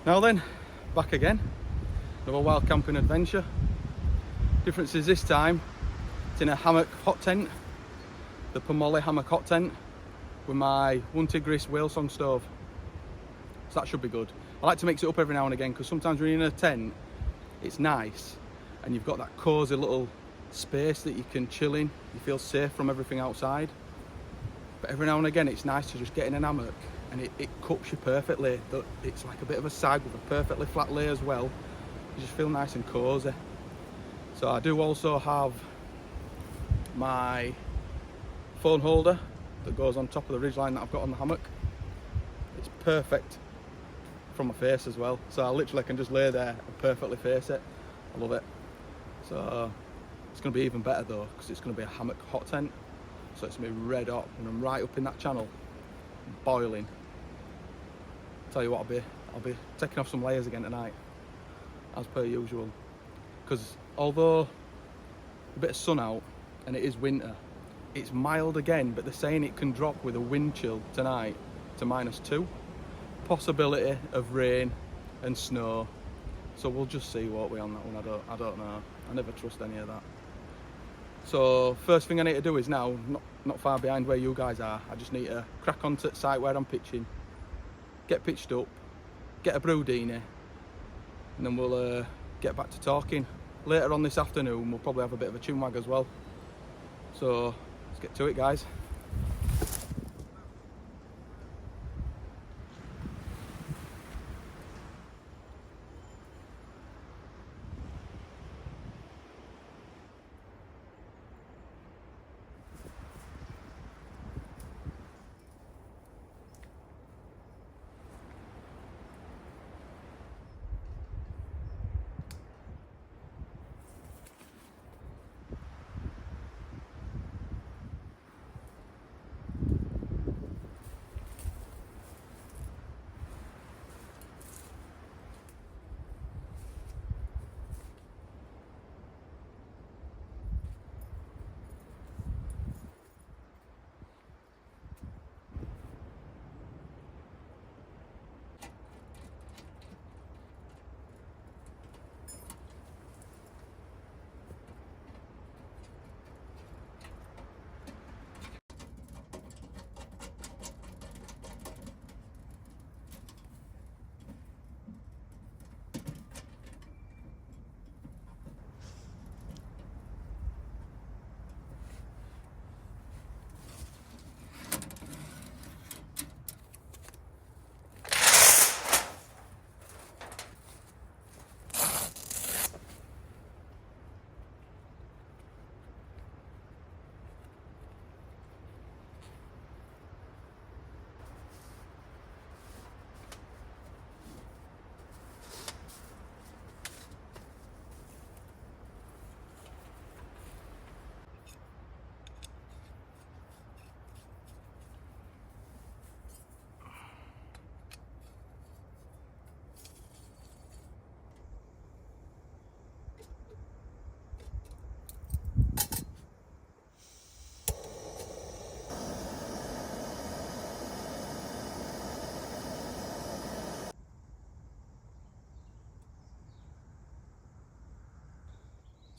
Now then, back again, another wild camping adventure. Difference is this time, it's in a hammock hot tent, the Pomoly hammock hot tent, with my 1 Tigris whale song stove. So that should be good. I like to mix it up every now and again, because sometimes when you're in a tent, it's nice, and you've got that cosy little space that you can chill in, you feel safe from everything outside. But every now and again, it's nice to just get in an hammock, and it cups you perfectly. It's like a bit of a sag with a perfectly flat lay as well. You just feel nice and cozy. So I do also have my phone holder that goes on top of the ridgeline that I've got on the hammock. It's perfect from my face as well. So I literally can just lay there and perfectly face it. I love it. So it's going to be even better though, because it's going to be a hammock hot tent. So it's going to be red hot, and I'm right up in that channel, boiling. Tell you what, I'll be taking off some layers again tonight, as per usual. Because although a bit of sun out and it is winter, it's mild again, but they're saying it can drop with a wind chill tonight to -2. Possibility of rain and snow. So we'll just see what we on that one. I don't know. I never trust any of that. So first thing I need to do is now, not far behind where you guys are, I just need to crack onto the site where I'm pitching, get pitched up, get a brewdini, and then we'll get back to talking. Later on this afternoon, we'll probably have a bit of a chinwag as well. So let's get to it, guys.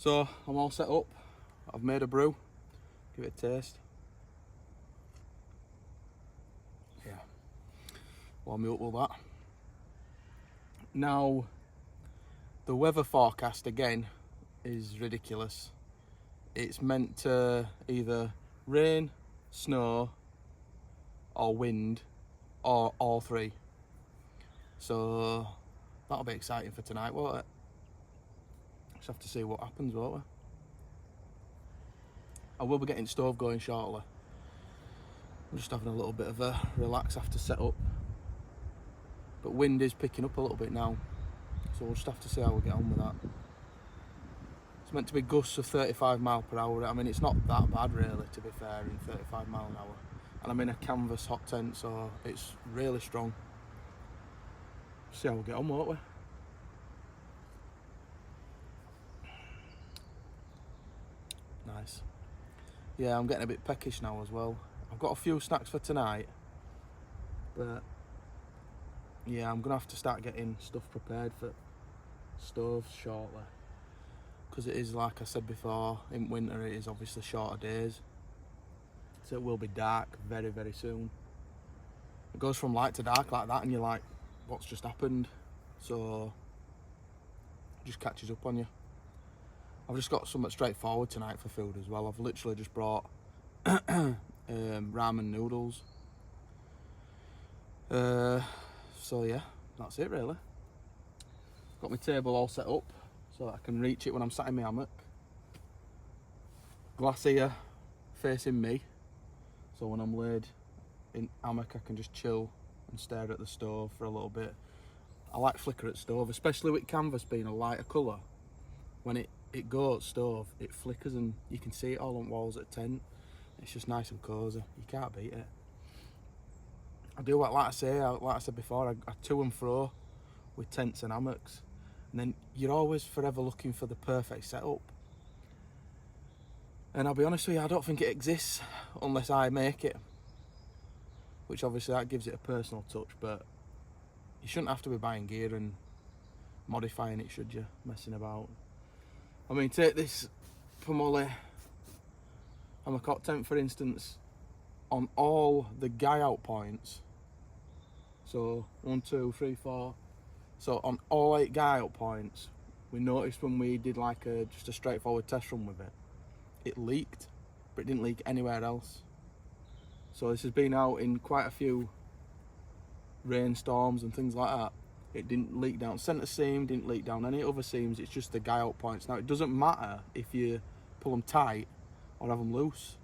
So I'm all set up. I've made a brew. Give it a taste. Yeah. Warm me up with that. Now, the weather forecast again is ridiculous. It's meant to either rain, snow, or wind, or all three. So that'll be exciting for tonight, won't it? Just have to see what happens, won't we? I will be getting stove going shortly. I'm just having a little bit of a relax after setup. But wind is picking up a little bit now, so we'll just have to see how we get on with that. It's meant to be gusts of 35 miles per hour. I mean, it's not that bad really, to be fair, in 35 miles an hour. And I'm in a canvas hot tent, so it's really strong. See how we get on, won't we? Nice. Yeah, I'm getting a bit peckish now as well. I've got a few snacks for tonight, but yeah, I'm gonna have to start getting stuff prepared for stoves shortly, because it is, like I said before, in winter it is obviously shorter days, so it will be dark very, very soon. It goes from light to dark like that, and you're like, what's just happened? So it just catches up on you. I've just got something straightforward tonight for food as well. I've literally just brought ramen noodles. So yeah, that's it really. Got my table all set up so that I can reach it when I'm sat in my hammock. Glass here facing me, so when I'm laid in hammock I can just chill and stare at the stove for a little bit. I like flicker at stove, especially with canvas being a lighter colour. When it goes stove, it flickers and you can see it all on walls at tent. It's just nice and cosy. You can't beat it. I do like I said before, I to and fro with tents and hammocks, and then you're always forever looking for the perfect setup. And I'll be honest with you, I don't think it exists unless I make it, which obviously that gives it a personal touch, but you shouldn't have to be buying gear and modifying it, should you? Messing about. I mean, take this Pomoly hammock tent for instance. On all the guy out points, so 1, 2, 3, 4, so on all 8 guy out points, we noticed when we did like just a straightforward test run with it, it leaked, but it didn't leak anywhere else. So this has been out in quite a few rainstorms and things like that. It didn't leak down centre seam, didn't leak down any other seams. It's just the guy out points. Now it doesn't matter if you pull them tight or have them loose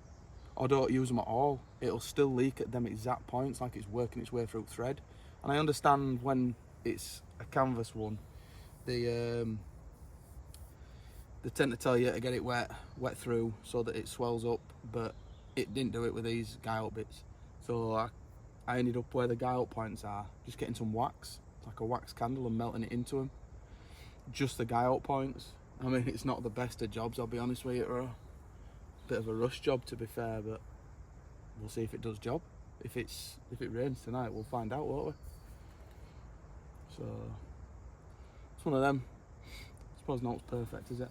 or don't use them at all, it'll still leak at them exact points, like it's working its way through thread. And I understand when it's a canvas one, they tend to tell you to get it wet through so that it swells up, but it didn't do it with these guy out bits. So I ended up where the guy out points are, just getting some wax, like a wax candle, and melting it into them. Just the guy out points. I mean, it's not the best of jobs, I'll be honest with you, bro. Bit of a rush job to be fair, but we'll see if it does job. If it rains tonight, we'll find out, won't we? So it's one of them. I suppose not perfect, is it?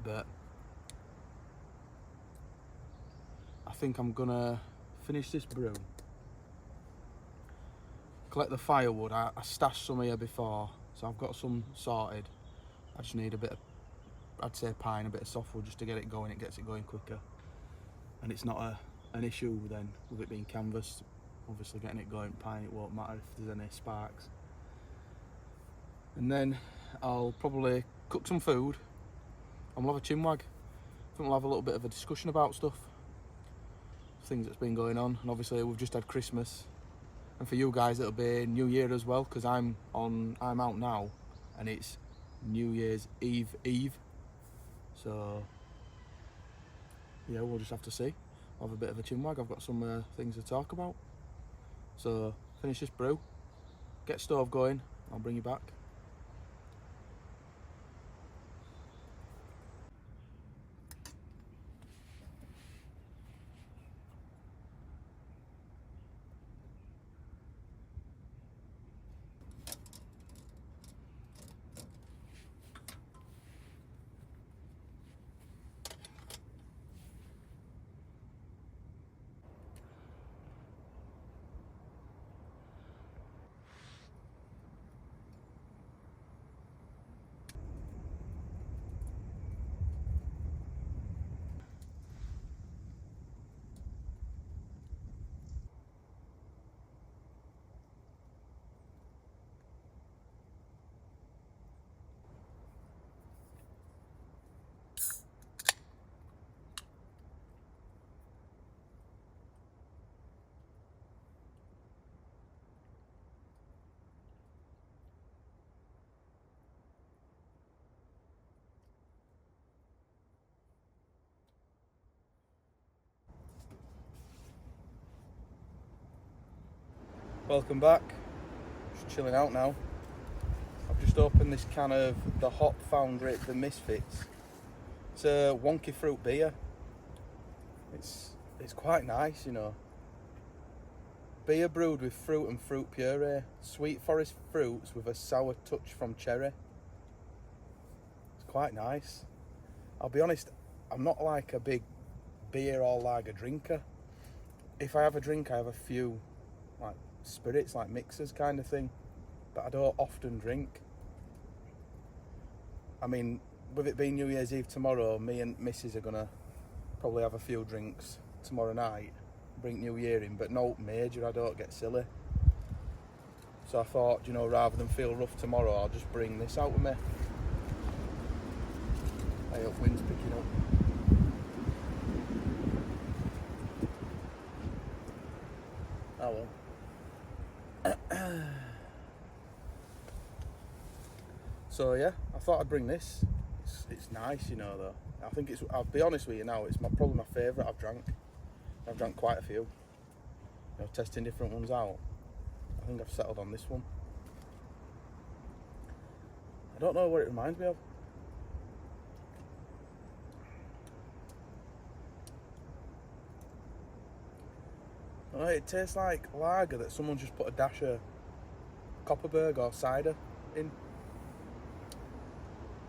But I think I'm gonna finish this brew, collect the firewood. I stashed some here before, so I've got some sorted. I just need a bit of, I'd say pine, a bit of softwood just to get it going. It gets it going quicker, and it's not an issue then with it being canvas. Obviously getting it going pine, it won't matter if there's any sparks. And then I'll probably cook some food and we'll have a chinwag. I think we'll have a little bit of a discussion about stuff, things that's been going on. And obviously we've just had Christmas, and for you guys it'll be New Year as well, because I'm out now and it's New Year's Eve. So yeah, we'll just have to see. I'll have a bit of a chinwag. I've got some things to talk about. So finish this brew, get stove going, I'll bring you back. Welcome back. Just chilling out now. I've just opened this can of the Hop Foundry, the Misfits. It's a wonky fruit beer. It's quite nice, you know. beer brewed with fruit and fruit puree. Sweet forest fruits with a sour touch from cherry. It's quite nice. I'll be honest, I'm not like a big beer or lager drinker. If I have a drink, I have a few like spirits, like mixers kind of thing, but I don't often drink. I mean, with it being New Year's Eve tomorrow, me and Mrs are gonna probably have a few drinks tomorrow night, bring New Year in, but no major, I don't get silly. So I thought, you know, rather than feel rough tomorrow, I'll just bring this out with me. I hope wind's picking up. Oh well. So yeah, I thought I'd bring this. It's nice, you know, though. I think it's, I'll be honest with you now, it's probably my favourite I've drank. I've drank quite a few. You know, testing different ones out. I think I've settled on this one. I don't know what it reminds me of. Oh, it tastes like lager that someone just put a dash of Copperberg or cider in,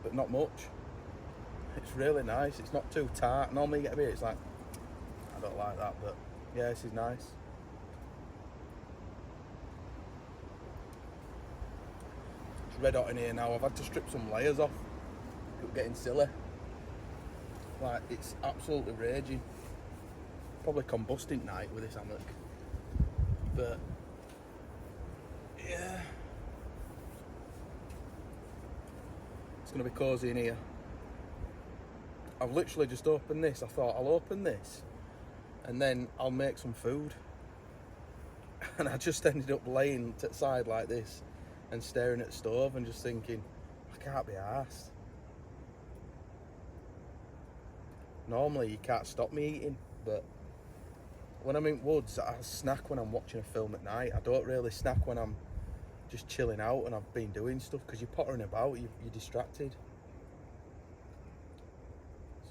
but not much. It's really nice. It's not too tart. Normally you get a beer, it's like, I don't like that, but yeah, this is nice. It's red hot in here now. I've had to strip some layers off. It's getting silly. Like, it's absolutely raging. Probably combusting night with this hammock, but yeah, it's going to be cosy in here. I've literally just opened this. I thought I'll open this and then I'll make some food, and I just ended up laying to the side like this and staring at the stove and just thinking, I can't be arsed. Normally you can't stop me eating, but when I'm in woods, I snack when I'm watching a film at night. I don't really snack when I'm just chilling out and I've been doing stuff, because you're pottering about, you're distracted.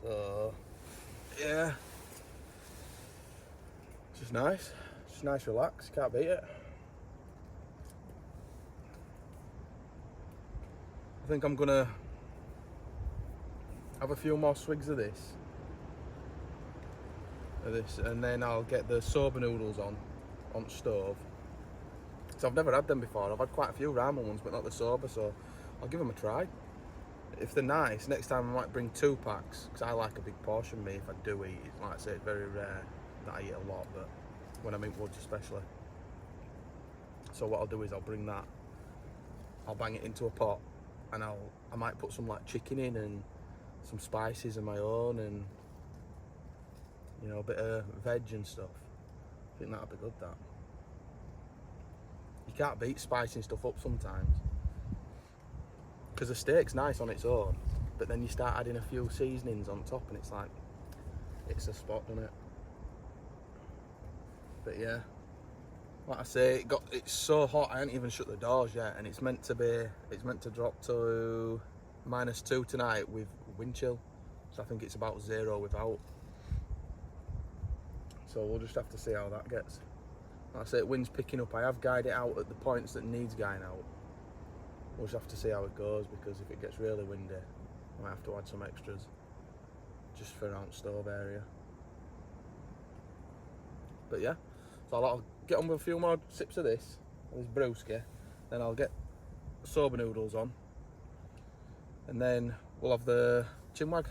So, yeah. It's just nice. Just nice, relax. Can't beat it. I think I'm gonna have a few more swigs of this. And then I'll get the soba noodles on the stove. So I've never had them before. I've had quite a few ramen ones, but not the soba, so I'll give them a try. If they're nice, next time I might bring 2 packs, because I like a big portion, me, if I do eat. Like I say, it's very rare that I eat a lot, but when I'm in woods especially. So what I'll do is I'll bring that, I'll bang it into a pot, and I might put some like chicken in and some spices of my own, and you know, a bit of veg and stuff. I think that'd be good, that. You can't beat spicing stuff up sometimes, because the steak's nice on its own, but then you start adding a few seasonings on top and it's like, it's a spot, doesn't it? But yeah, like I say, it's so hot I haven't even shut the doors yet, and it's meant to drop to -2 tonight with wind chill, so I think it's about 0 without. So we'll just have to see how that gets. Like I say, wind's picking up. I have guyed it out at the points that needs guying out. We'll just have to see how it goes, because if it gets really windy, I might have to add some extras just for around stove area. But yeah, so I'll get on with a few more sips of this brewski, then I'll get soba noodles on, and then we'll have the chinwag.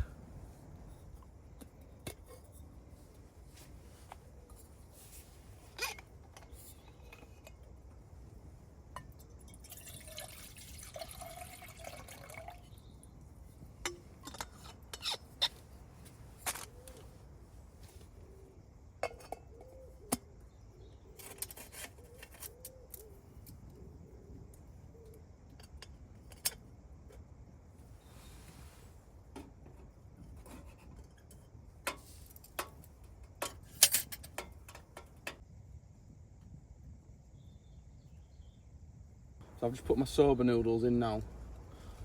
So I've just put my soba noodles in now.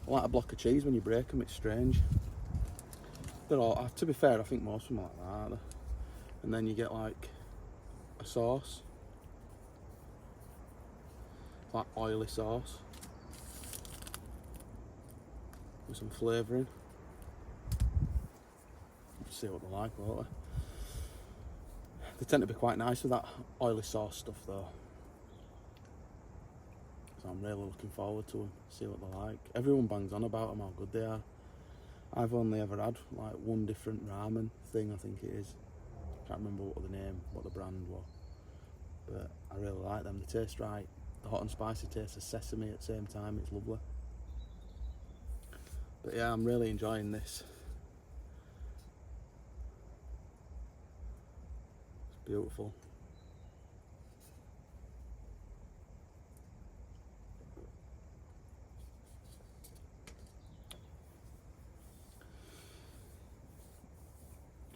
I like a block of cheese when you break them, it's strange. They're all, to be fair, I think most of them are like that. And then you get like a sauce. quite oily sauce with some flavouring. See what they're like, won't they? They tend to be quite nice with that oily sauce stuff though. So I'm really looking forward to them, see what they're like. Everyone bangs on about them, how good they are. I've only ever had like one different ramen thing, I think it is. Can't remember what the brand was. But I really like them, they taste right. The hot and spicy taste of sesame at the same time, it's lovely. But yeah, I'm really enjoying this. It's beautiful.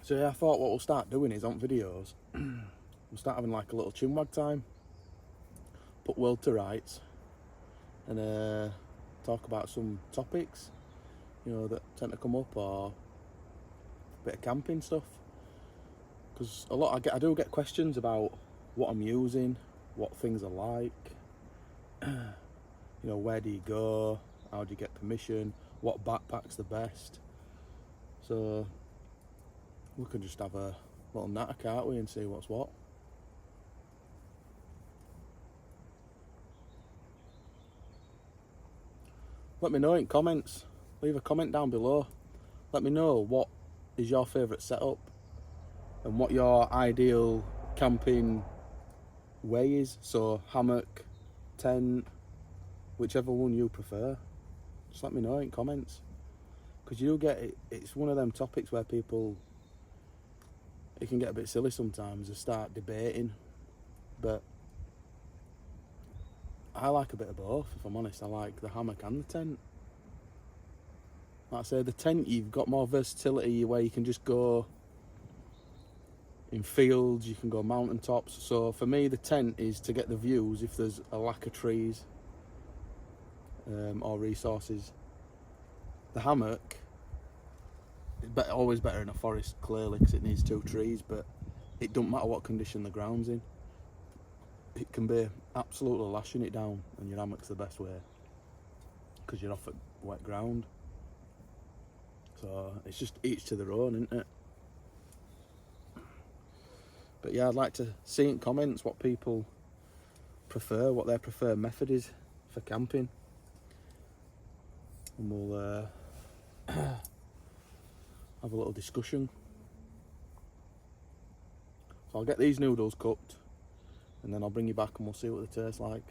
So yeah, I thought what we'll start doing is on videos, we'll start having like a little chinwag time, put world to rights, and talk about some topics, you know, that tend to come up, or a bit of camping stuff. Because I do get questions about what I'm using, what things are like, you know, where do you go, how do you get permission, what backpack's the best. So we can just have a little natter, can't we, and see what's what. Let me know in comments. Leave a comment down below. Let me know what is your favourite setup and what your ideal camping way is. So hammock, tent, whichever one you prefer. Just let me know in comments. Because you get it, it's one of them topics where it can get a bit silly sometimes. They start debating, but I like a bit of both, if I'm honest. I like the hammock and the tent. Like I say, the tent, you've got more versatility where you can just go in fields, you can go mountaintops. So for me, the tent is to get the views if there's a lack of trees or resources. The hammock is always better in a forest, clearly, because it needs 2 trees, but it don't matter what condition the ground's in. It can be absolutely lashing it down, and your hammock's the best way because you're off at wet ground. So it's just each to their own, isn't it? But yeah, I'd like to see in comments what people prefer, what their preferred method is for camping, and we'll have a little discussion. So I'll get these noodles cooked and then I'll bring you back and we'll see what they taste like.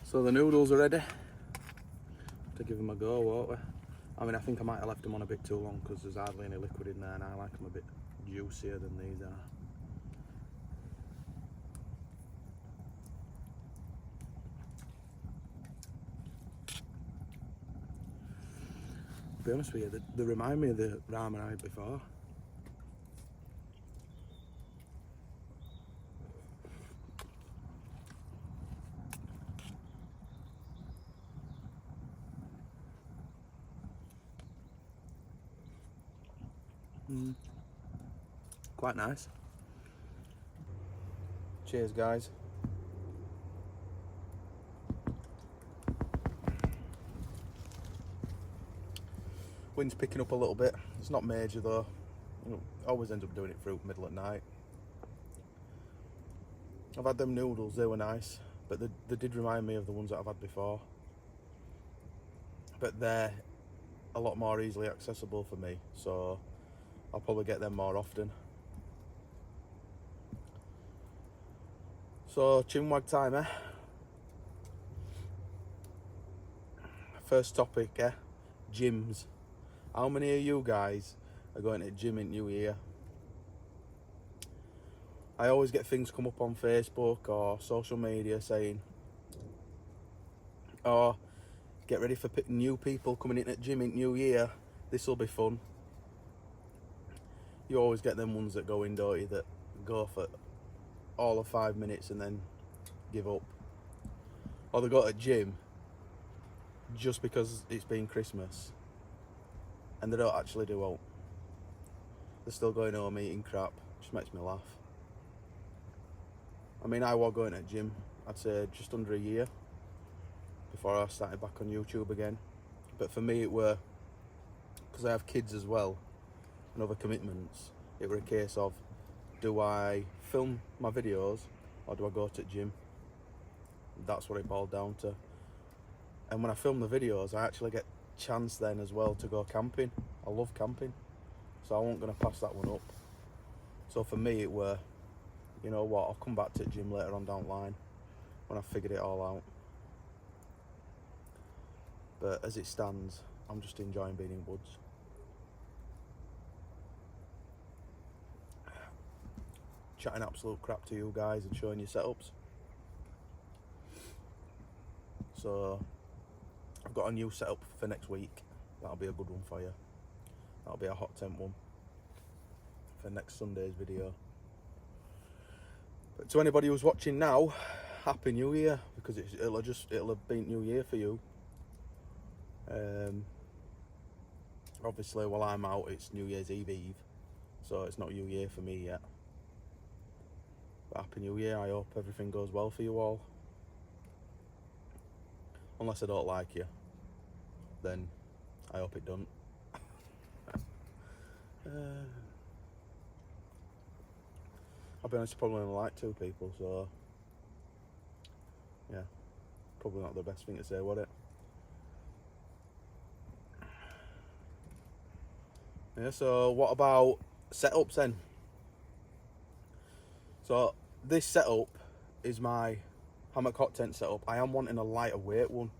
So the noodles are ready to give them a go, won't we? I mean, I think I might have left them on a bit too long because there's hardly any liquid in there, and I like them a bit juicier than these are. To be honest with you, they remind me of the ramen I had before. Quite nice. Cheers, guys. Wind's picking up a little bit. It's not major though. Always end up doing it through middle at night. I've had them noodles, they were nice, but they did remind me of the ones that I've had before. But they're a lot more easily accessible for me, so I'll probably get them more often. So, chinwag time, eh? First topic, eh? Gyms. How many of you guys are going to the gym in New Year? I always get things come up on Facebook or social media saying, oh, get ready for new people coming in at gym in New Year, this will be fun. You always get them ones that go in, don't you, that go for all of 5 minutes and then give up. Or they go to gym just because it's been Christmas, and they don't actually do out. They're still going home eating crap. Just makes me laugh. I mean, I was going to the gym, I'd say just under a year before I started back on YouTube again. But for me, it were, because I have kids as well and other commitments, it were a case of, do I film my videos or do I go to the gym? That's what it boiled down to. And when I film the videos, I actually get chance then as well to go camping. I love camping, so I wasn't going to pass that one up. So for me, it were, you know what, I'll come back to the gym later on down the line when I've figured it all out. But as it stands, I'm just enjoying being in woods. Chatting absolute crap to you guys and showing you setups. So I've got a new setup for next week. That'll be a good one for you. That'll be a hot tent one for next Sunday's video. But to anybody who's watching now, Happy New Year, because it'll have been New Year for you. Obviously, while I'm out, it's New Year's Eve, so it's not New Year for me yet. But Happy New Year, I hope everything goes well for you all. Unless I don't like you, then I hope it don't. I'll be honest, I probably only like 2 people, so yeah, probably not the best thing to say, would it? Yeah, so what about setups then? So this setup is my hammock hot tent setup. I am wanting a lighter weight one,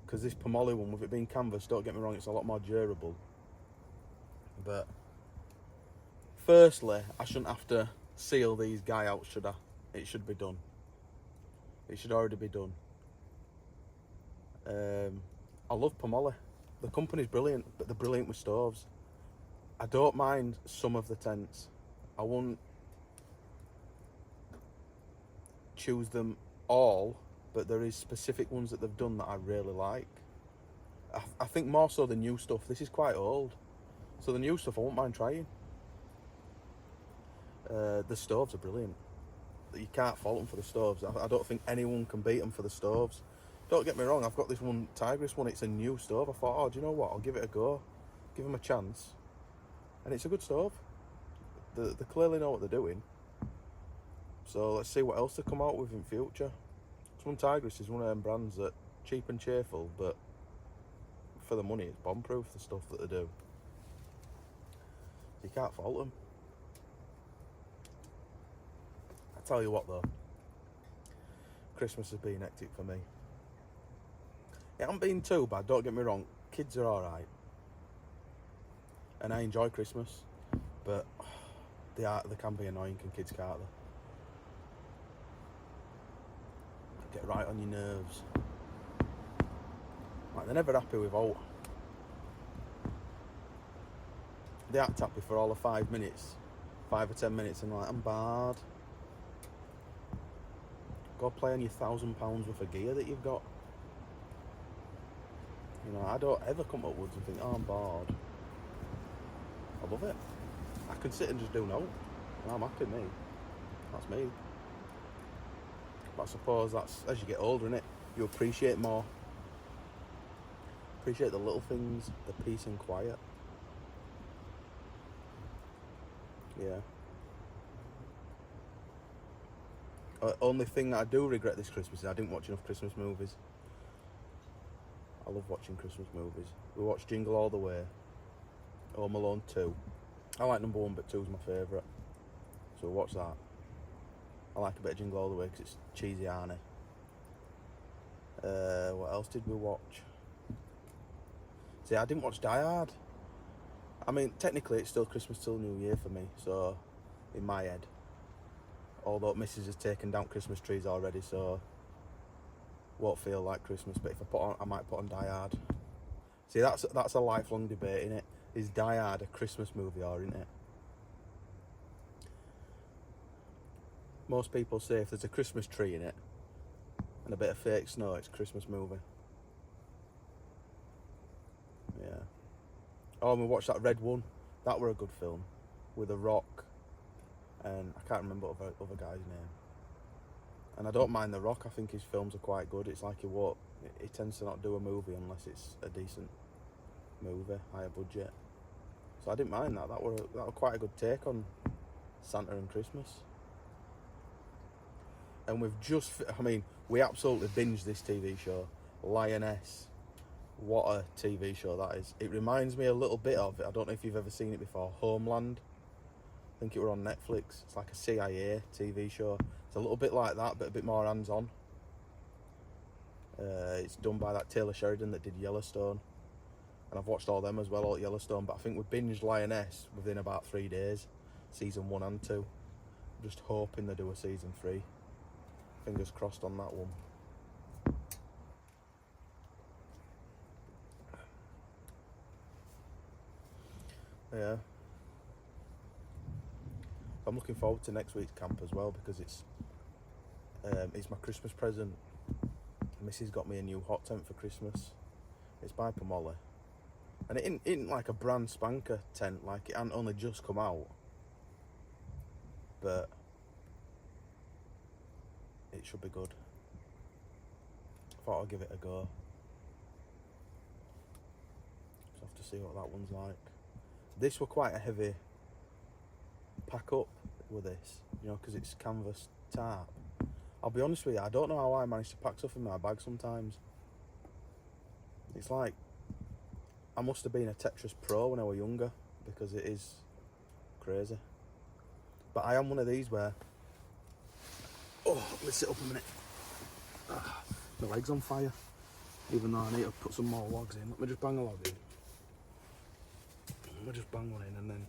because this Pomoly one, with it being canvas, don't get me wrong, it's a lot more durable. But firstly, I shouldn't have to seal these guy out, should I? It should be done. It should already be done. I love Pomoly. The company's brilliant, but they're brilliant with stoves. I don't mind some of the tents. I won't choose them all, but there is specific ones that they've done that I really like. I think more so the new stuff. This is quite old, so the new stuff I won't mind trying. The stoves are brilliant. You can't fault them for the stoves. I don't think anyone can beat them for the stoves. Don't get me wrong, I've got this one Tigris one, it's a new stove. I thought, oh, do you know what, I'll give it a go, give them a chance, and it's a good stove. They clearly know what they're doing, so let's see what else they come out with in future. This one Tigris is one of them brands that cheap and cheerful, but for the money it's bomb proof, the stuff that they do. You can't fault them. I tell you what though, Christmas has been hectic for me. It hasn't been too bad, don't get me wrong, kids are alright, and I enjoy Christmas, but they can be annoying, can kids, can't they? Get right on your nerves. Like, they're never happy without. They act happy for all of 5 minutes, 5 or 10 minutes, and like, I'm bored. Go play on your £1,000 worth of gear that you've got. You know, I don't ever come up woods and think, oh, I'm bored. I love it. I can sit and just do no, and I'm happy, me. That's me. But I suppose that's, as you get older, innit, you appreciate more. Appreciate the little things, the peace and quiet. Yeah. Only thing that I do regret this Christmas is I didn't watch enough Christmas movies. I love watching Christmas movies. We watched Jingle All the Way, Home Alone 2. I like number 1, but 2's my favourite. So we'll watch that. I like a bit of Jingle All the Way because it's cheesy, Arnie. What else did we watch? See, I didn't watch Die Hard. I mean, technically it's still Christmas till New Year for me, so in my head. Although Mrs. has taken down Christmas trees already, so won't feel like Christmas. But if I might put on Die Hard. See, that's a lifelong debate, innit? Is Die Hard a Christmas movie or isn't it? Most people say if there's a Christmas tree in it and a bit of fake snow, it's a Christmas movie. Oh, and we watched that Red One. That were a good film with a Rock, and I can't remember other guy's name. And I don't mind The Rock. I think his films are quite good. It's like he tends to not do a movie unless it's a decent movie, higher budget. So I didn't mind that. That were quite a good take on Santa and Christmas. And we absolutely binged this TV show, Lioness. What a TV show that is. It reminds me a little bit of, I don't know if you've ever seen it before, Homeland. I think it were on Netflix. It's like a CIA TV show. It's a little bit like that, but a bit more hands-on. It's done by that Taylor Sheridan that did Yellowstone. And I've watched all them as well, all Yellowstone, but I think we binged Lioness within about 3 days. Season 1 and 2. I'm just hoping they do a season 3. Fingers crossed on that one. Yeah. I'm looking forward to next week's camp as well because it's my Christmas present. Mrs. got me a new hot tent for Christmas. It's by Pomoly. And it isn't like a brand spanker tent, like it hadn't only just come out. But it should be good. I thought I'd give it a go. Just have to see what that one's like. This were quite a heavy pack up with this, you know, because it's canvas tarp. I'll be honest with you, I don't know how I manage to pack stuff in my bag sometimes. It's like I must have been a Tetris pro when I was younger, because it is crazy. But I am one of these where, let's sit up a minute. My leg's on fire, even though I need to put some more logs in. Let me just bang a log in. Let me just bang one in and then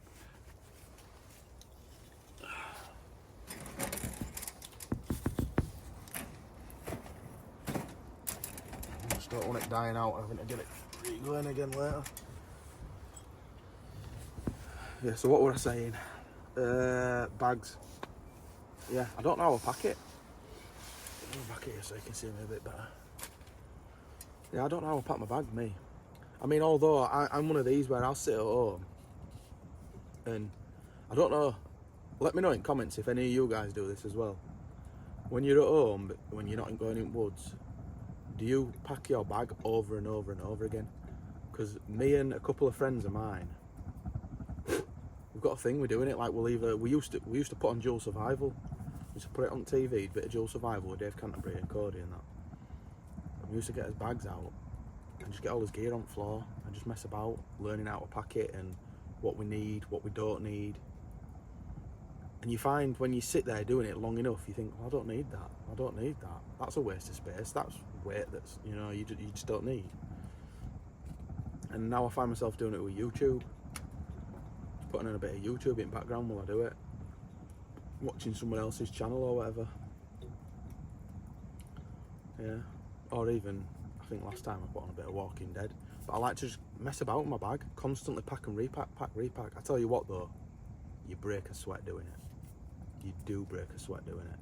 I just don't want it dying out, having to get it going again later. Yeah, so what were I saying? Bags. Yeah, I don't know how to pack it. Let me back here so you can see me a bit better. Yeah, I don't know how to pack my bag, me. I mean, although I'm one of these where I'll sit at home and I don't know, let me know in comments if any of you guys do this as well. When you're at home, when you're not going in woods, do you pack your bag over and over and over again? Because me and a couple of friends of mine, we've got a thing, we're doing it, like we used to put on Dual Survival. We used to put it on TV, a bit of Dual Survival with Dave Canterbury and Cody and that. And we used to get his bags out and just get all his gear on the floor and just mess about, learning how to pack it and what we need, what we don't need. And you find when you sit there doing it long enough, you think, well, I don't need that. I don't need that. That's a waste of space. That's weight that's, you know, you just don't need. And now I find myself doing it with YouTube. Just putting in a bit of YouTube in background while I do it. Watching someone else's channel or whatever. Yeah. Or even, I think last time I put on a bit of Walking Dead. But I like to just mess about with my bag. Constantly pack and repack, pack, repack. I tell you what though, you break a sweat doing it. You do break a sweat doing it.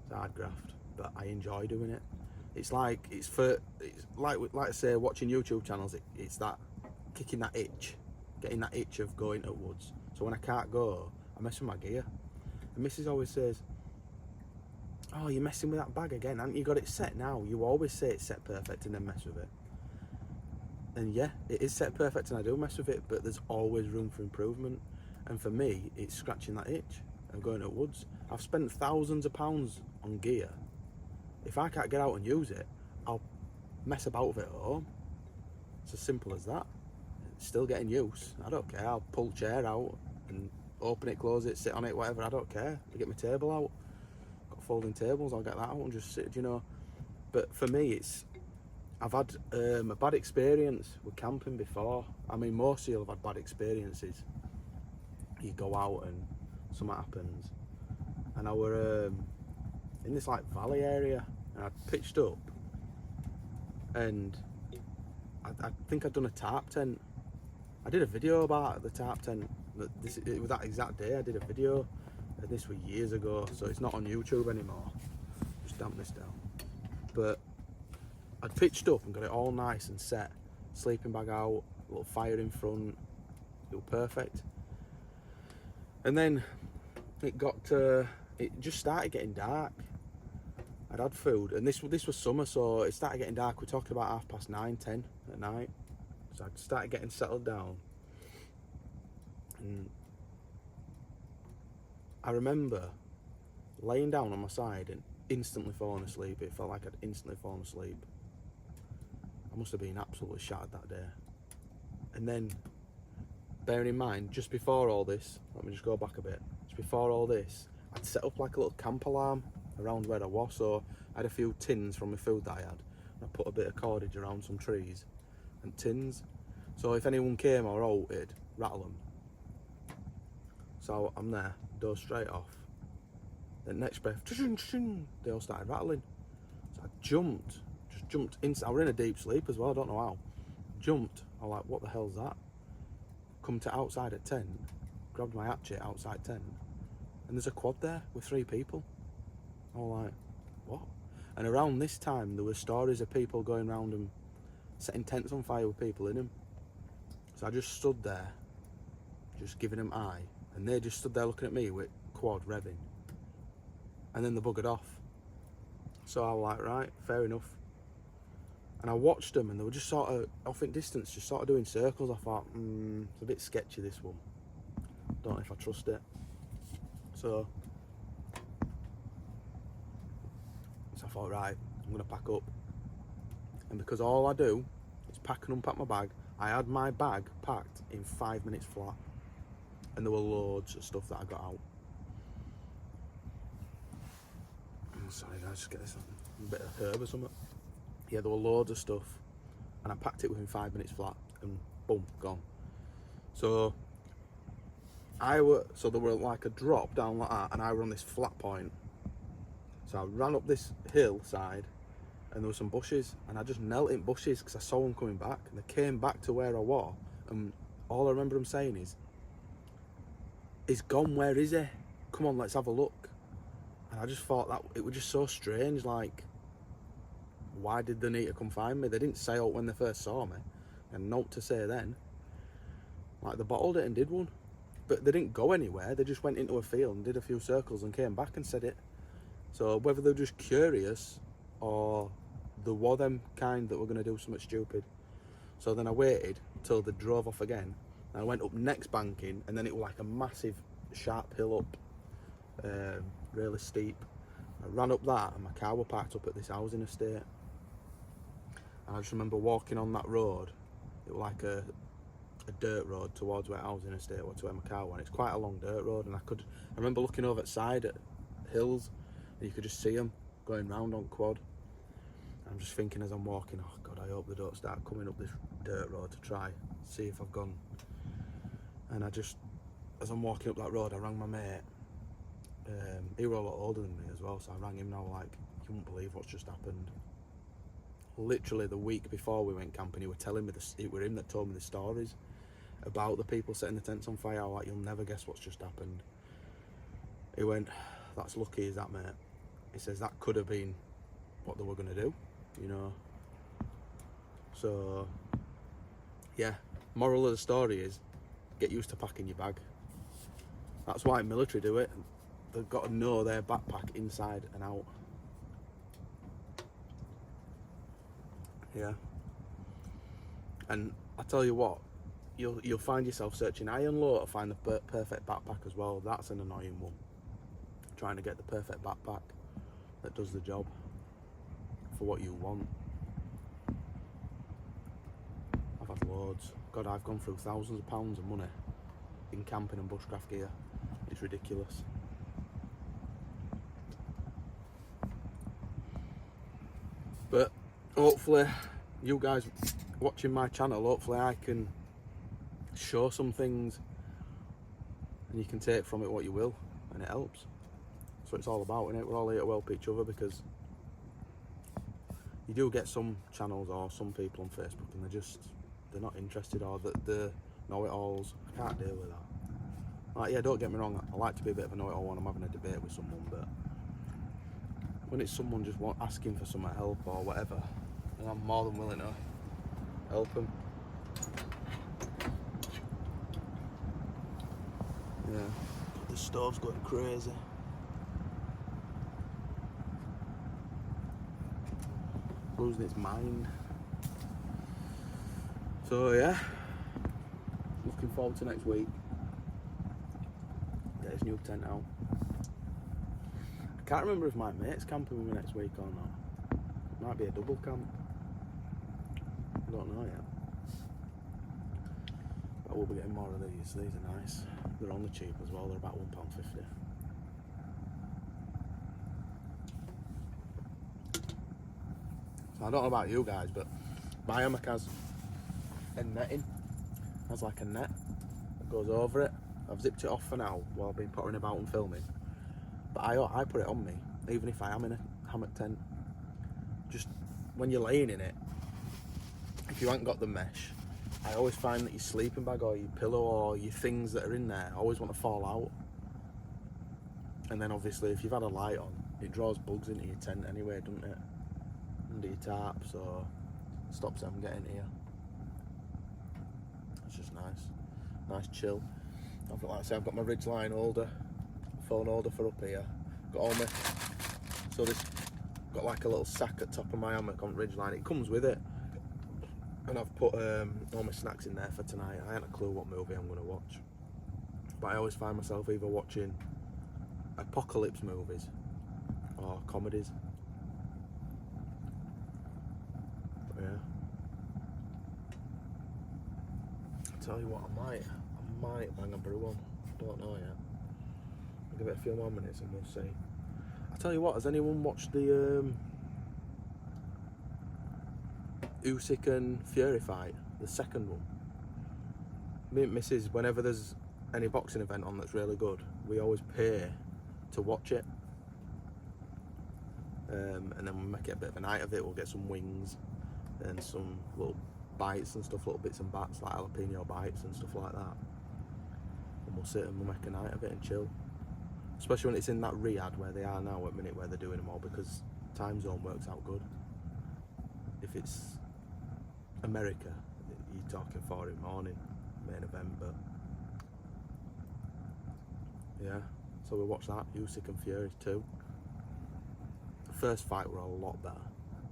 It's hard graft, but I enjoy doing it. It's like I say, watching YouTube channels. It's that kicking that itch, getting that itch of going to woods. So when I can't go, I mess with my gear. And Mrs. always says, "Oh, you're messing with that bag again. Haven't you got it set now? You always say it's set perfect and then mess with it." And yeah, it is set perfect and I do mess with it, but there's always room for improvement. And for me, it's scratching that itch of going to woods. I've spent thousands of pounds on gear. If I can't get out and use it, I'll mess about with it at home. It's as simple as that. It's still getting use. I don't care. I'll pull chair out and open it, close it, sit on it, whatever. I don't care. I get my table out. Got folding tables. I'll get that out and just sit, you know. But for me, I've had a bad experience with camping before. I mean, most of you have had bad experiences. You go out and something happens. And I were in this like valley area, and I pitched up, and I think I'd done a tarp tent. I did a video about the tarp tent. It was that exact day I did a video, and this was years ago, so it's not on YouTube anymore. Just damp this down. But I'd pitched up and got it all nice and set, sleeping bag out, a little fire in front. It was perfect. And then it just started getting dark. I'd had food, and this was summer, so it started getting dark. We're talking about 9:30, 10 at night. So I started getting settled down, and I remember laying down on my side and instantly falling asleep. It felt like I'd instantly fallen asleep. I must have been absolutely shattered that day. And then, bearing in mind, just before all this, let me just go back a bit. Just before all this, I'd set up like a little camp alarm around where I was. So I had a few tins from the food that I had. And I put a bit of cordage around some trees and tins. So if anyone came or out, it'd rattle them. So I'm there, door straight off. Then next breath, they all started rattling. So I just jumped in. I were in a deep sleep as well, I don't know how. Jumped, I'm like, what the hell's that? Come to outside at 10, grabbed my hatchet outside 10, and there's a quad there with 3 people. I'm like, what? And around this time, there were stories of people going around and setting tents on fire with people in them. So I just stood there, just giving them eye, and they just stood there looking at me with quad revving. And then they buggered off. So I was like, right, fair enough. And I watched them, and they were just sort of off in distance, just sort of doing circles. I thought, it's a bit sketchy, this one. Don't know if I trust it. So I thought, right, I'm going to pack up. And because all I do is pack and unpack my bag, I had my bag packed in 5 minutes flat. And there were loads of stuff that I got out. Sorry, did I just get this a bit of herb or something? Yeah, there were loads of stuff, and I packed it within 5 minutes flat, and boom, gone. So there were like a drop down like that, and I were on this flat point. So I ran up this hillside, and there were some bushes, and I just knelt in bushes because I saw them coming back, and they came back to where I was, and all I remember them saying is, "He's gone, where is he? Come on, let's have a look." And I just thought that it was just so strange, like, why did they need to come find me? They didn't say out when they first saw me, and not to say then. Like, they bottled it and did one, but they didn't go anywhere. They just went into a field and did a few circles and came back and said it. So whether they're just curious or there were them kind that were going to do something stupid. So then I waited till they drove off again, and I went up next banking, and then it was like a massive sharp hill up, really steep. I ran up that, and my car was parked up at this housing estate. And I just remember walking on that road. It was like a dirt road towards where housing estate was, to where my car went. It's quite a long dirt road, and I remember looking over at side at hills, and you could just see them going round on quad. And I'm just thinking as I'm walking, oh God, I hope they don't start coming up this dirt road to try see if I've gone. And as I'm walking up that road, I rang my mate. He was a lot older than me as well, so I rang him, and I was like, you won't believe what's just happened. Literally the week before we went camping, he was telling me it was him that told me the stories about the people setting the tents on fire. I was like, you'll never guess what's just happened. He went, that's lucky, is that, mate? He says that could have been what they were going to do, you know. So yeah, moral of the story is, get used to packing your bag. That's why military do it. They've got to know their backpack inside and out. Yeah. And I tell you what, you'll find yourself searching high and low to find the perfect backpack as well. That's an annoying one. Trying to get the perfect backpack that does the job for what you want. I've had loads. God, I've gone through thousands of pounds of money in camping and bushcraft gear. It's ridiculous. But hopefully you guys watching my channel, hopefully I can show some things and you can take from it what you will, and it helps. That's what it's all about, innit? We're all here to help each other, because you do get some channels or some people on Facebook and they're not interested, or the know-it-alls. I can't deal with that. Like, yeah, don't get me wrong, I like to be a bit of a know-it-all when I'm having a debate with someone, but when it's someone just asking for some help or whatever, then I'm more than willing to help them. Yeah, the stove's going crazy. Losing its mind. So yeah, looking forward to next week. Get his new tent out. I can't remember if my mate's camping with me next week or not. Might be a double camp. I don't know yet. But we'll be getting more of these. These are nice. They're on the cheap as well. They're about £1.50. So I don't know about you guys, but my hammock has a netting. Has like a net that goes over it. I've zipped it off for now while I've been pottering about and filming. But I put it on me, even if I am in a hammock tent. Just when you're laying in it, if you haven't got the mesh, I always find that your sleeping bag or your pillow or your things that are in there always want to fall out. And then obviously if you've had a light on, it draws bugs into your tent anyway, doesn't it? Under your tarp, so it stops them getting here. It's just nice chill. Like I say, I've got my Ridgeline holder, phone holder for up here. Got all my, so this, got like a little sack at top of my hammock on Ridgeline. It comes with it. And I've put all my snacks in there for tonight. I haven't a clue what movie I'm going to watch. But I always find myself either watching apocalypse movies or comedies. But yeah. I'll tell you what, I might bang a brew on. Don't know yet. I'll give it a few more minutes and we'll see. I'll tell you what, has anyone watched the Usyk and Fury fight, the second one? Me and Mrs, whenever there's any boxing event on that's really good, we always pay to watch it, and then we'll make it a bit of a night of it. We'll get some wings and some little bites and stuff, little bits and bats like jalapeno bites and stuff like that, and we'll sit and we'll make a night of it and chill, especially when it's in that Riyadh where they are now at the minute, where they're doing them all, because time zone works out good. If it's America, you're talking 4 in the morning, main event, but yeah, so we watched that, Usyk and Fury 2. The first fight were a lot better.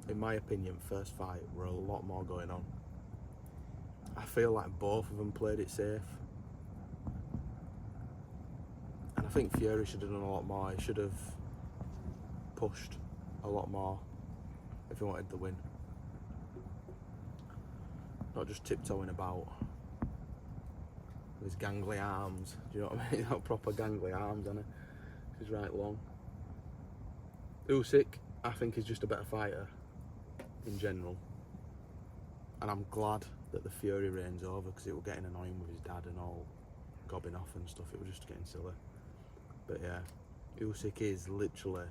In my opinion, first fight were a lot more going on. I feel like both of them played it safe. And I think Fury should have done a lot more. He should have pushed a lot more if he wanted the win. Not just tiptoeing about with his gangly arms. Do you know what I mean? He's got proper gangly arms, hasn't he? He's right long. Usyk, I think, is just a better fighter in general. And I'm glad that the Fury reign's over, because it was getting annoying with his dad and all gobbing off and stuff. It was just getting silly. But yeah, Usyk is literally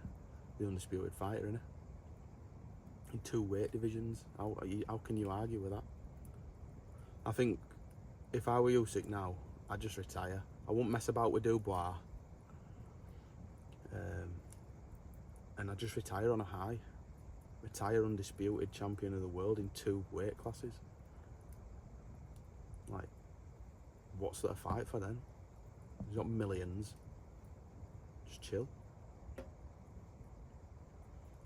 the undisputed fighter, innit? In 2 weight divisions. How can you argue with that? I think if I were Usyk now, I'd just retire. I wouldn't mess about with Dubois. And I'd just retire on a high. Retire undisputed champion of the world in 2 weight classes. Like, what's there to fight for then? He's got millions. Just chill. I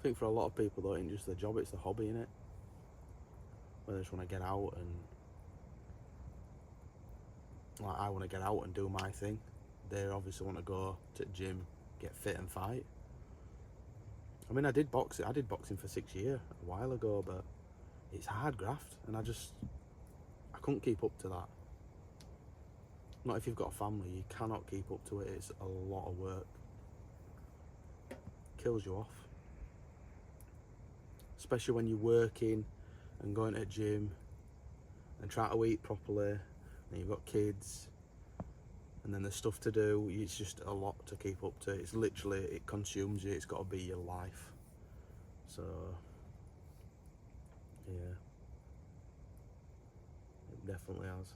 think for a lot of people though, it ain't just their job, it's the hobby, innit? Where they just want to get out and, like, I want to get out and do my thing. They obviously want to go to the gym, get fit and fight. I mean, I did boxing for 6 years a while ago, but it's hard graft, and I couldn't keep up to that. Not if you've got a family, you cannot keep up to it. It's a lot of work. Kills you off. Especially when you're working and going to the gym and trying to eat properly, and you've got kids, and then there's stuff to do. It's just a lot to keep up to. It's literally, it consumes you. It's got to be your life. So yeah, it definitely has.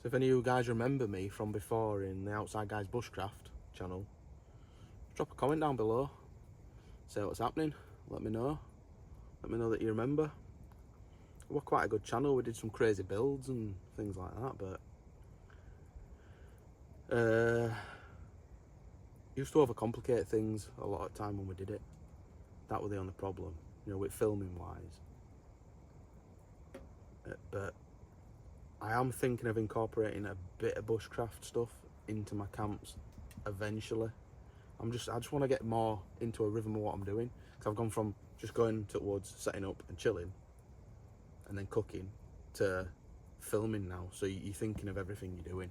So if any of you guys remember me from before in the Outside Guys Bushcraft channel, drop a comment down below. Say what's happening. Let me know. Let me know that you remember. It was quite a good channel. We did some crazy builds and things like that, but Used to overcomplicate things a lot of time when we did it. That was the only problem, you know, with filming wise. But I am thinking of incorporating a bit of bushcraft stuff into my camps eventually. I just want to get more into a rhythm of what I'm doing, because I've gone from just going to the woods, setting up and chilling, and then cooking, to filming now. So you're thinking of everything you're doing.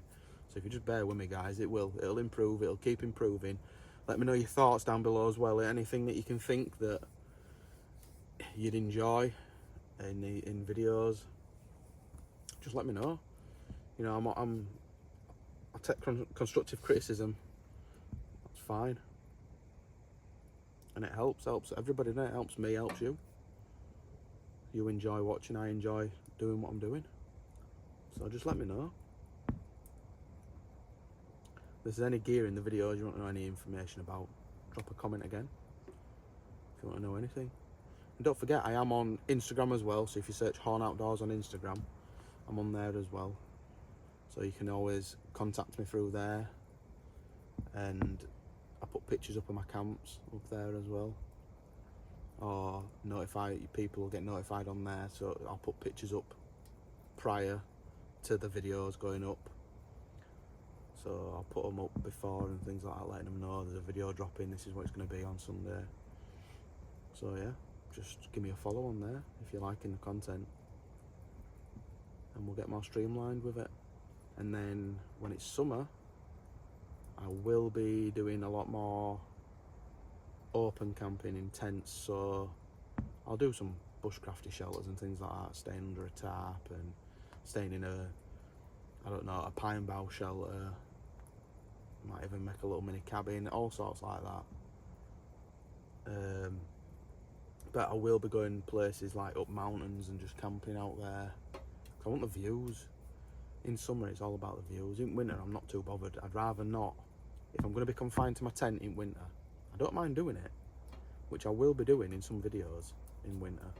So if you just bear with me, guys, it'll improve. It'll keep improving. Let me know your thoughts down below as well. Anything that you can think that you'd enjoy in videos, just let me know. You know, I take constructive criticism. That's fine, and it helps everybody. It helps me, helps you. You enjoy watching, I enjoy doing what I'm doing. So just let me know. If there's any gear in the videos you want to know any information about, drop a comment again if you want to know anything. And don't forget, I am on Instagram as well, so if you search Horn Outdoors on Instagram, I'm on there as well. So you can always contact me through there, and I put pictures up of my camps up there as well. Or people will get notified on there, so I'll put pictures up prior to the videos going up. So I'll put them up before and things like that, letting them know there's a video dropping, this is what it's going to be on Sunday. So yeah, just give me a follow on there if you're liking the content, and we'll get more streamlined with it. And then when it's summer, I will be doing a lot more open camping in tents. So I'll do some bushcrafty shelters and things like that, staying under a tarp and staying in a pine bough shelter. Might even make a little mini cabin, all sorts like that. But I will be going places like up mountains and just camping out there. I want the views. In summer it's all about the views. In winter I'm not too bothered. I'd rather not. If I'm going to be confined to my tent in winter, I don't mind doing it, which I will be doing in some videos in winter.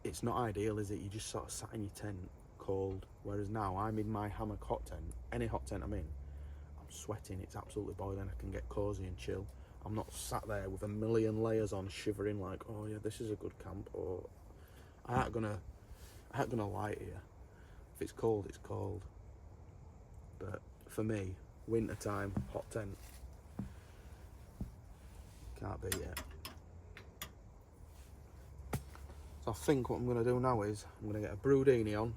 It's not ideal, is it? You just sort of sat in your tent, cold. Whereas now I'm in my Hammock hot tent. Any hot tent I'm in, I'm sweating. It's absolutely boiling. I can get cozy and chill. I'm not sat there with a million layers on, shivering like, oh yeah, this is a good camp, or I ain't gonna lie to you. If it's cold, it's cold. But for me, winter time, hot tent, can't beat it. So I think what I'm gonna do now is I'm gonna get a brewdini on,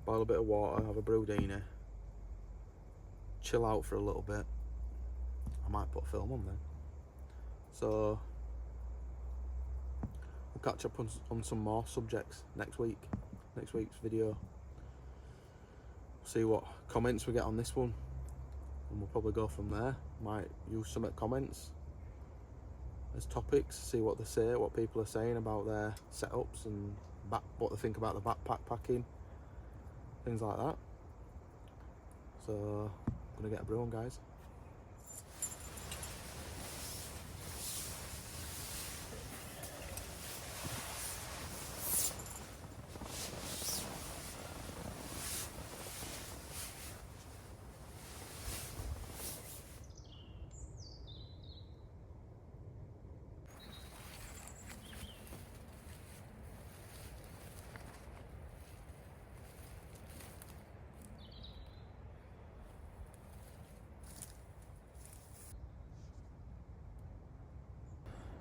boil a bit of water, have a brewdini, chill out for a little bit. I might put a film on then. So we'll catch up on some more subjects next week's video. See what comments we get on this one, and we'll probably go from there. Might use some comments as topics, see what they say, what people are saying about their setups and what they think about the backpack packing, things like that. So I'm gonna get a brew on, guys.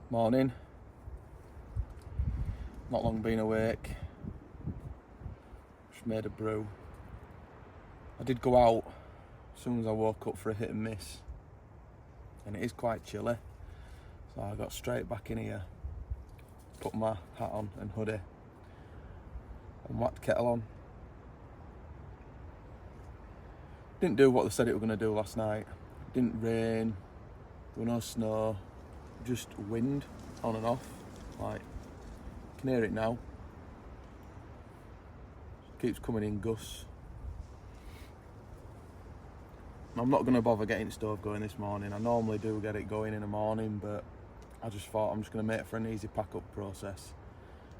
Morning. Not long been awake. Just made a brew. I did go out as soon as I woke up for a hit and miss, and it is quite chilly. So I got straight back in here, put my hat on and hoodie, and whacked kettle on. Didn't do what they said it were going to do last night. Didn't rain, there was no snow. Just wind on and off, like, you can hear it now. Keeps coming in gusts. I'm not going to bother getting the stove going this morning. I normally do get it going in the morning, but I just thought I'm just going to make it for an easy pack up process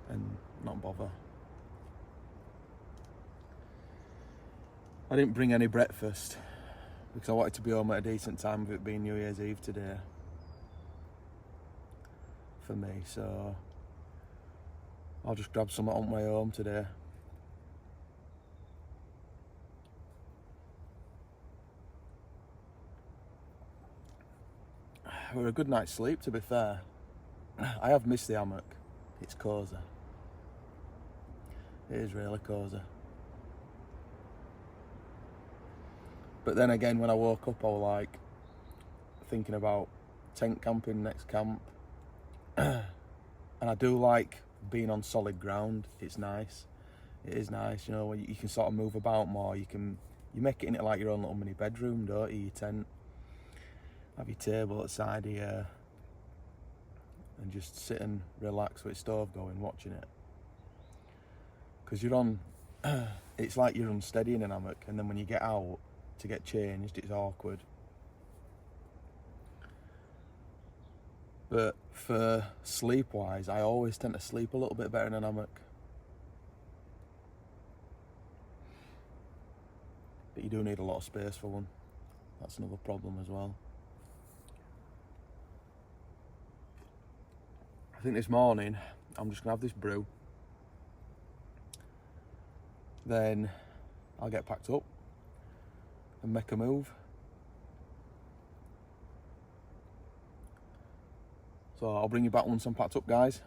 and not bother. I didn't bring any breakfast because I wanted to be home at a decent time with it being New Year's Eve today for me, so I'll just grab some on my way home today. It was a good night's sleep, to be fair. I have missed the hammock. It's cosy. It is really cosy. But then again, when I woke up, I was like thinking about tent camping next camp. And I do like being on solid ground. It's nice. It is nice, you know, when you can sort of move about more. You make it into like your own little mini bedroom, don't you? Your tent. Have your table outside here and just sit and relax with the stove going, watching it. Because you're on, it's like you're unsteady in an hammock, and then when you get out to get changed, it's awkward. But for sleep-wise, I always tend to sleep a little bit better in an hammock. But you do need a lot of space for one. That's another problem as well. I think this morning I'm just gonna have this brew, then I'll get packed up and make a move. So I'll bring you back once I'm packed up, guys.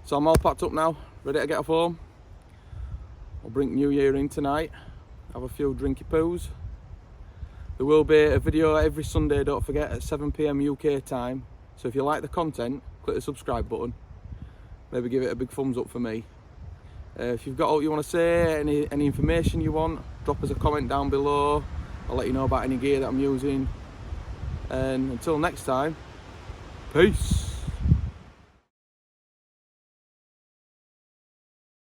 So I'm all packed up now, ready to get off home. I'll bring New Year in tonight, have a few drinky poos. There will be a video every Sunday, don't forget, at 7 PM UK time. So if you like the content, click the subscribe button. Maybe give it a big thumbs up for me. If you've got what you want to say, any information you want, drop us a comment down below. I'll let you know about any gear that I'm using. And until next time, peace.